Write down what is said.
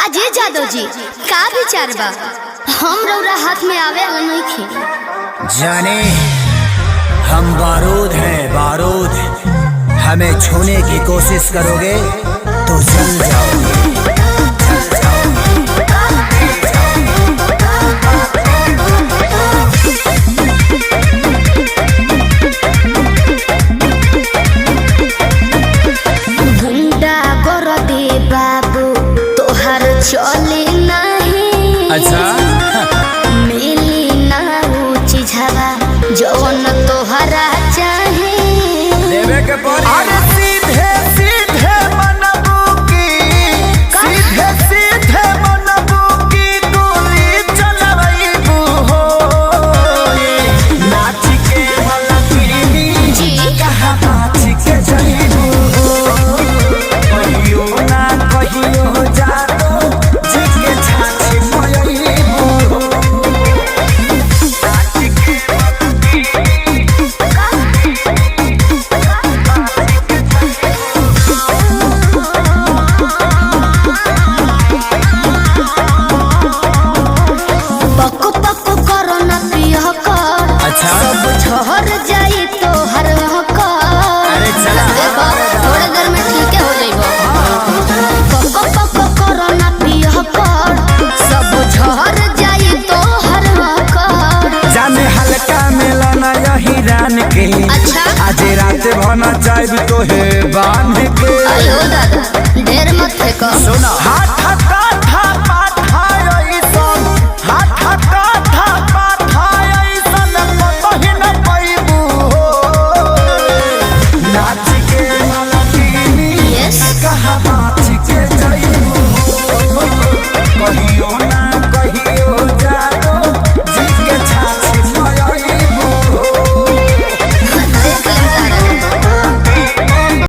काजे जादव जी का विचार बा? हम रौरा हाथ में आवे वाला नहीं खे। जाने हम बारूद हैं बारूद, हमें छूने की कोशिश करोगे तो जल जाओगे। गुंडा कर दे बाबू तोहर चले नहीं। अच्छा मिली ना ऊंची झवा जौन तोहरा चाहे। देवे के अरे सीधे सीधे मनबू की, सीधे सीधे मनबू की गोली चलबू हो। नाच के मलकिनी जी कहाँ नाच के जइबू हो। कहियो ना कहियो जादो जी के छाछी मयइबू हो। नाच के पक पक करो ना पिया कर। अच्छा। सब झहर जाई तो हर कर। अरे चला। देखो थोड़े देर में ठीक हो जाइबो। पक पक करो ना पिया कर। सब झहर जाई तो हर कर। जाने हल्का मिलाना यही रान के। अच्छा। आज रात भना चाहे तो है बांध के। अयो दादा ढेर मत फेंको। सुना हाथ